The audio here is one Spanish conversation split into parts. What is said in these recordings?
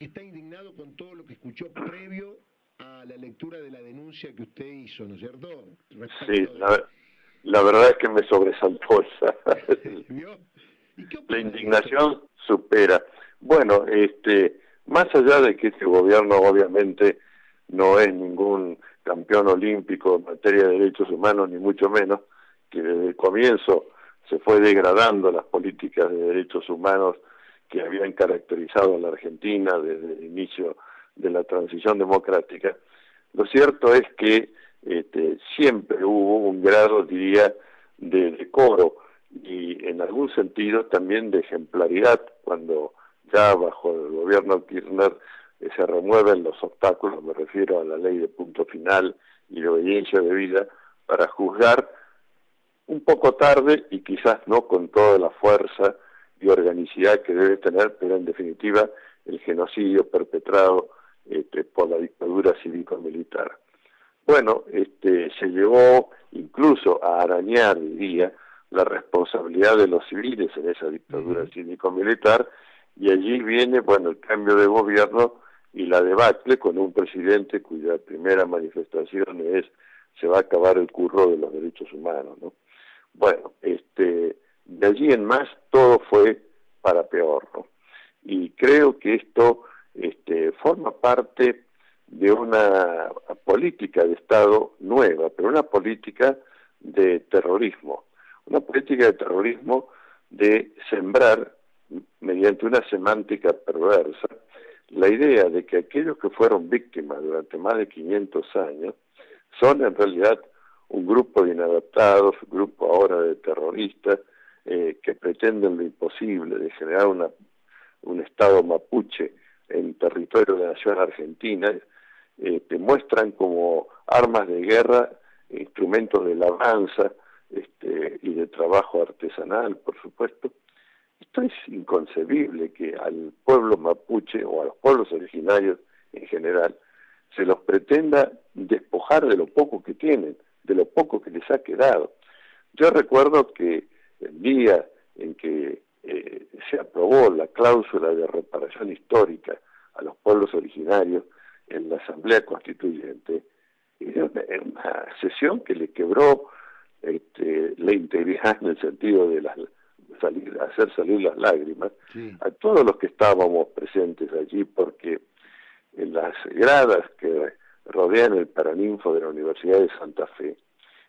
Está indignado con todo lo que escuchó previo a la lectura de la denuncia que usted hizo, ¿no es cierto? Sí, Respecto de... la verdad es que me sobresaltó esa. ¿Vio? ¿Y qué La opina de esto? indignación supera. Bueno, más allá de que este gobierno obviamente no es ningún campeón olímpico en materia de derechos humanos, ni mucho menos, que desde el comienzo se fue degradando las políticas de derechos humanos que habían caracterizado a la Argentina desde el inicio de la transición democrática. Lo cierto es que siempre hubo un grado, diría, de decoro y en algún sentido también de ejemplaridad cuando ya bajo el gobierno Kirchner se remueven los obstáculos, me refiero a la ley de punto final y de obediencia debida, para juzgar un poco tarde y quizás no con toda la fuerza y organicidad que debe tener, pero en definitiva el genocidio perpetrado por la dictadura cívico-militar. Bueno, se llegó incluso a arañar, diría, la responsabilidad de los civiles en esa dictadura cívico-militar, y allí viene, bueno, el cambio de gobierno y la debacle con un presidente cuya primera manifestación es se va a acabar el curro de los derechos humanos, ¿no? Bueno, de allí en más todo fue para peor, ¿no? Y creo que esto forma parte de una política de Estado nueva, pero una política de terrorismo de sembrar, mediante una semántica perversa, la idea de que aquellos que fueron víctimas durante más de 500 años son en realidad un grupo de inadaptados, un grupo ahora de terroristas que pretenden lo imposible de generar un Estado mapuche en territorio de la nación argentina, te muestran como armas de guerra, instrumentos de labranza y de trabajo artesanal, por supuesto. Esto es inconcebible que al pueblo mapuche o a los pueblos originarios en general se los pretenda despojar de lo poco que tienen, de lo poco que les ha quedado. Yo recuerdo que el día en que se aprobó la cláusula de reparación histórica a los pueblos originarios en la Asamblea Constituyente, era una sesión que le quebró la integridad en el sentido de hacer salir las lágrimas a todos los que estábamos presentes allí, porque en las gradas que rodean el Paraninfo de la Universidad de Santa Fe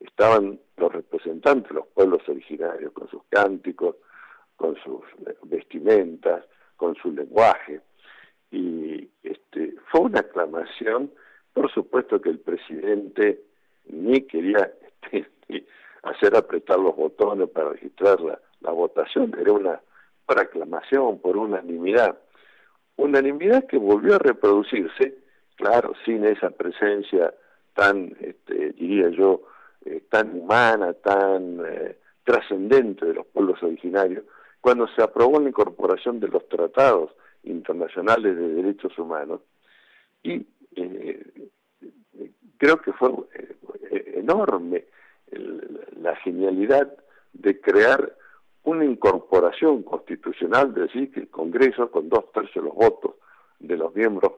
estaban los representantes de los pueblos originarios, con sus cánticos, con sus vestimentas, con su lenguaje, y fue una aclamación. Por supuesto que el presidente ni quería ni hacer apretar los botones para registrar la votación, era una proclamación por unanimidad que volvió a reproducirse, claro, sin esa presencia tan, diría yo, tan humana, tan trascendente de los pueblos originarios, cuando se aprobó la incorporación de los tratados internacionales de derechos humanos, y creo que fue enorme la genialidad de crear una incorporación constitucional, es decir, que el Congreso, con 2/3 de los votos de los miembros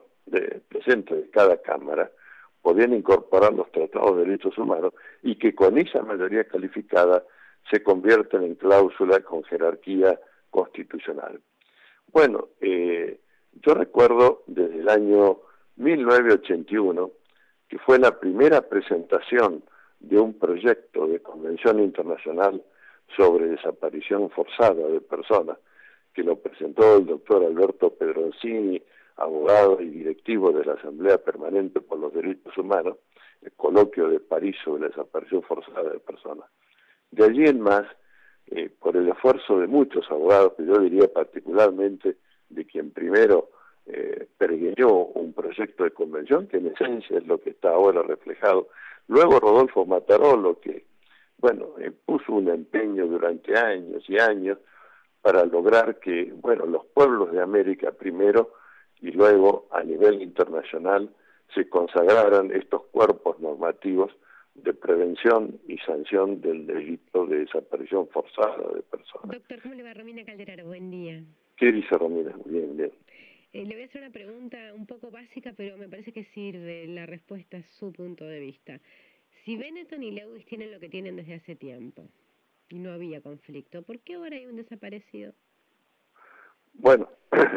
presentes de cada Cámara, podían incorporar los tratados de derechos humanos y que con esa mayoría calificada se convierten en cláusula con jerarquía constitucional. Bueno, yo recuerdo desde el año 1981, que fue la primera presentación de un proyecto de convención internacional sobre desaparición forzada de personas, que lo presentó el doctor Alberto Pedroncini, abogado y directivo de la Asamblea Permanente por los Derechos Humanos, el coloquio de París sobre la desaparición forzada de personas. De allí en más, por el esfuerzo de muchos abogados, que yo diría particularmente de quien primero pergeñó un proyecto de convención, que en esencia es lo que está ahora reflejado. Luego Rodolfo Matarolo, que puso un empeño durante años y años para lograr que, los pueblos de América primero y luego a nivel internacional se consagraran estos cuerpos normativos de prevención y sanción del delito de desaparición forzada de personas. Doctor, ¿cómo le va? Romina Calderaro, buen día. ¿Qué dice Romina? Bien, bien. Le voy a hacer una pregunta un poco básica, pero me parece que sirve la respuesta a su punto de vista. Si Benetton y Lewis tienen lo que tienen desde hace tiempo y no había conflicto, ¿por qué ahora hay un desaparecido? Bueno,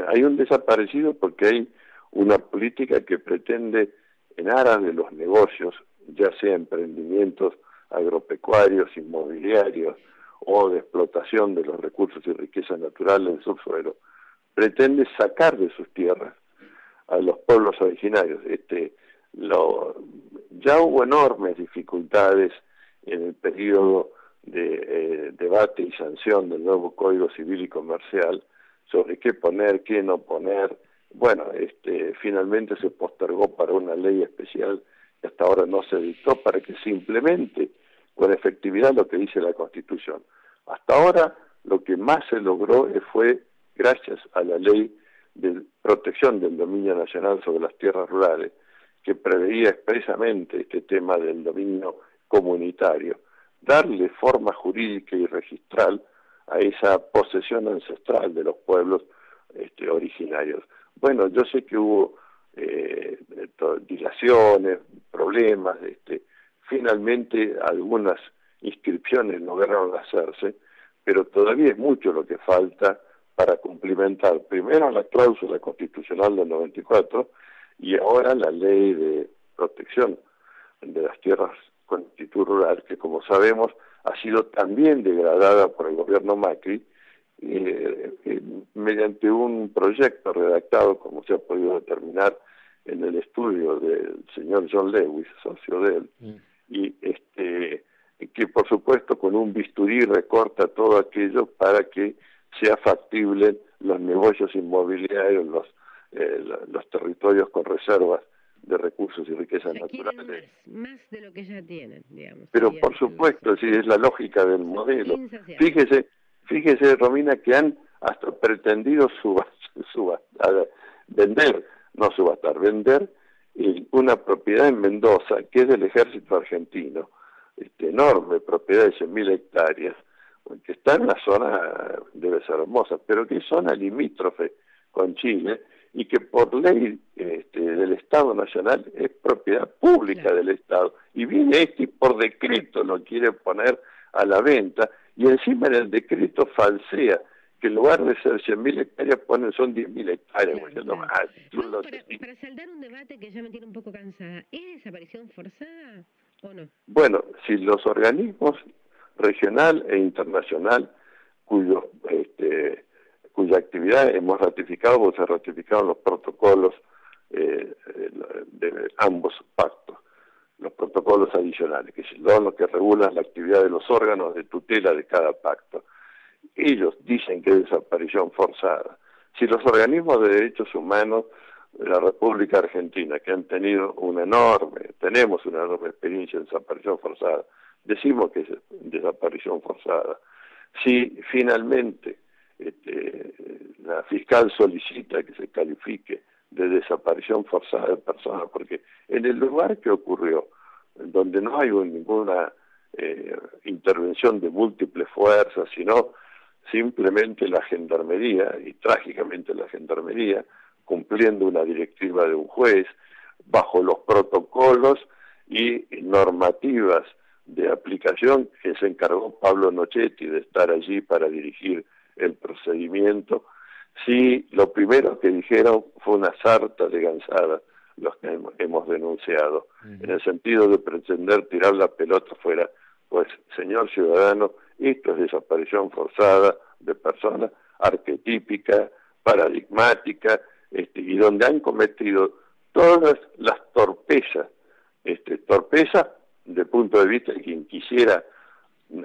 hay un desaparecido porque hay una política que pretende, en aras de los negocios, ya sea emprendimientos agropecuarios, inmobiliarios o de explotación de los recursos y riquezas naturales del subsuelo, pretende sacar de sus tierras a los pueblos originarios. Ya hubo enormes dificultades en el periodo de debate y sanción del nuevo Código Civil y Comercial sobre qué poner, qué no poner. Bueno, finalmente se postergó para una ley especial que hasta ahora no se dictó para que se implemente con efectividad lo que dice la Constitución. Hasta ahora lo que más se logró fue gracias a la ley de protección del dominio nacional sobre las tierras rurales, que preveía expresamente este tema del dominio comunitario, darle forma jurídica y registral a esa posesión ancestral de los pueblos originarios. Bueno, yo sé que hubo dilaciones, problemas, finalmente algunas inscripciones lograron hacerse, pero todavía es mucho lo que falta para cumplimentar primero la cláusula constitucional del 94 y ahora la ley de protección de las tierras con actitud rural, que como sabemos ha sido también degradada por el gobierno Macri mediante un proyecto redactado, como se ha podido determinar en el estudio del señor John Lewis, socio de él, y que por supuesto con un bisturí recorta todo aquello para que sea factible los negocios inmobiliarios, los territorios con reservas de recursos y riquezas naturales. Más de lo que ya tienen, digamos. Pero por supuesto, sí, es la lógica del modelo. Fíjese, Romina, que han hasta pretendido vender una propiedad en Mendoza, que es del ejército argentino, enorme propiedad de 100.000 hectáreas, que está en una zona, debe ser hermosa, pero que es zona limítrofe con Chile, y que por ley del Estado Nacional es propiedad pública del Estado, y viene y por decreto lo quiere poner a la venta, y encima en el decreto falsea que en lugar de ser 100.000 hectáreas son 10.000 hectáreas. Para saldar un debate que ya me tiene un poco cansada, ¿es desaparición forzada o no? Bueno, si los organismos regional e internacional cuya actividad hemos ratificado o se ratificaron los protocolos de ambos pactos, los protocolos adicionales, que son los que regulan la actividad de los órganos de tutela de cada pacto. Ellos dicen que es desaparición forzada. Si los organismos de derechos humanos de la República Argentina, que tenemos una enorme experiencia en desaparición forzada, decimos que es desaparición forzada. Si finalmente la fiscal solicita que se califique de desaparición forzada de personas, porque en el lugar que ocurrió, donde no hay ninguna intervención de múltiples fuerzas, sino simplemente la gendarmería, y trágicamente la gendarmería, cumpliendo una directiva de un juez, bajo los protocolos y normativas de aplicación que se encargó Pablo Nochetti de estar allí para dirigir el procedimiento. Sí, lo primero que dijeron fue una sarta de gansadas, los que hemos denunciado, en el sentido de pretender tirar la pelota fuera. Pues, señor ciudadano, esto es desaparición forzada de personas, arquetípica, paradigmática, y donde han cometido todas las torpezas, torpeza desde el punto de vista de quien quisiera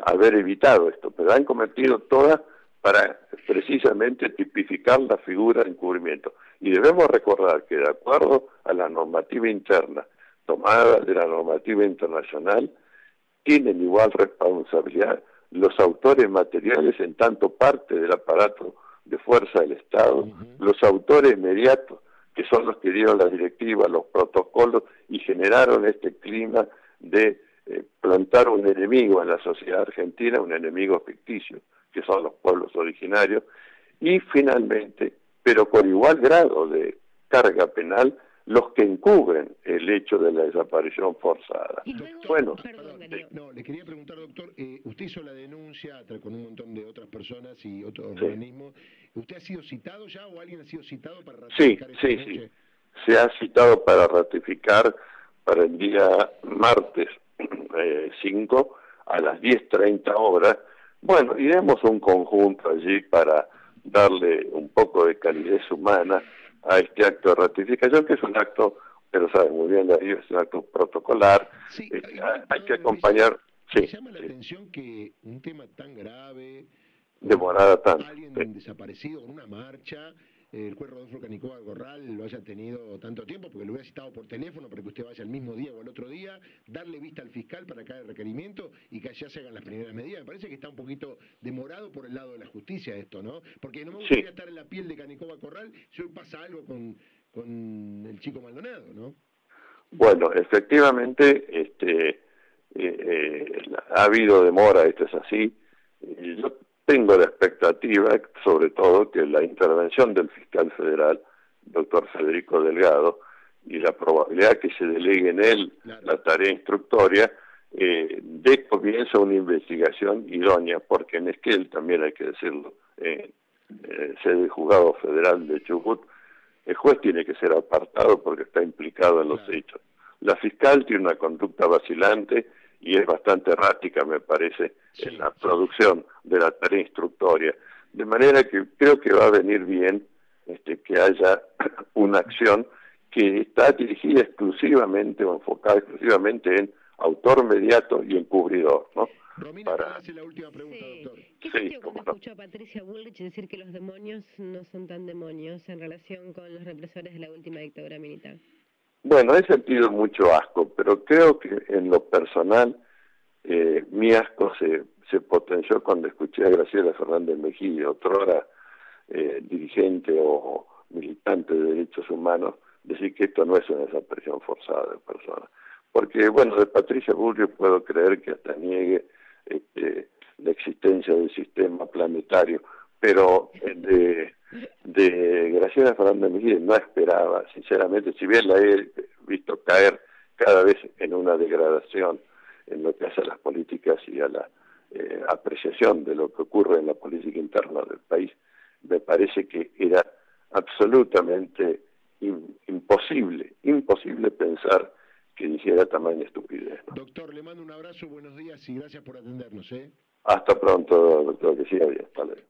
haber evitado esto, pero han cometido todas para precisamente tipificar la figura de encubrimiento. Y debemos recordar que de acuerdo a la normativa interna tomada de la normativa internacional, tienen igual responsabilidad los autores materiales en tanto parte del aparato de fuerza del Estado, los autores inmediatos, que son los que dieron las directivas, los protocolos y generaron este clima de plantar un enemigo en la sociedad argentina, un enemigo ficticio, que son los pueblos originarios, y finalmente pero con igual grado de carga penal los que encubren el hecho de la desaparición forzada. Y luego, Bueno, perdón, Darío. No, le quería preguntar, doctor, usted hizo la denuncia con un montón de otras personas y otros sí, organismos. ¿Usted ha sido citado ya o alguien ha sido citado para sí, ratificar esta denuncia? sí. Se ha citado para ratificar para el día martes 5 a las 10:30 horas. Bueno, iremos un conjunto allí para darle un poco de calidez humana a este acto de ratificación, que es un acto, pero sabe muy bien Darío, es un acto protocolar. Sí, Hay que acompañar. Me Sí, llama la sí. atención que un tema tan grave, Demorada tanto. alguien Sí. desaparecido con una marcha, el juez Rodolfo Canicoba Corral lo haya tenido tanto tiempo, porque lo hubiera citado por teléfono para que usted vaya el mismo día o el otro día, darle vista al fiscal para acá el requerimiento y que allá se hagan las primeras medidas. Me parece que está un poquito demorado por el lado de la justicia esto, ¿no? Porque no me gustaría Sí. estar en la piel de Canicoba Corral si hoy pasa algo con el chico Maldonado, ¿no? Bueno, efectivamente, ha habido demora, esto es así. Y yo tengo la expectativa, sobre todo, que la intervención del fiscal federal, doctor Federico Delgado, y la probabilidad que se delegue en él la tarea instructoria, dé comienzo a una investigación idónea, porque en Esquel, también hay que decirlo, sede del Juzgado Federal de Chubut, el juez tiene que ser apartado porque está implicado en los hechos. La fiscal tiene una conducta vacilante y es bastante errática, me parece, en la producción de la tarea instructoria. De manera que creo que va a venir bien que haya una acción que está dirigida exclusivamente o enfocada exclusivamente en autor mediato y encubridor, ¿no? Romina, le hace la última pregunta, doctor. ¿Qué sintió cuando escuchó a Patricia Bullrich decir que los demonios no son tan demonios en relación con los represores de la última dictadura militar? Bueno, he sentido mucho asco, pero creo que en lo personal mi asco se potenció cuando escuché a Graciela Fernández Mejía, otrora dirigente o militante de derechos humanos, decir que esto no es una desaparición forzada de personas. Porque, bueno, de Patricia Bullrich puedo creer que hasta niegue la existencia del sistema planetario, pero de Graciela Fernández Mejía no esperaba, sinceramente, si bien la he visto caer cada vez en una degradación en lo que hace a las políticas y a la apreciación de lo que ocurre en la política interna del país, me parece que era absolutamente imposible pensar que dijera tamaña estupidez, ¿no? Doctor, le mando un abrazo, buenos días y gracias por atendernos, ¿eh? Hasta pronto, doctor, que siga bien. Hasta luego.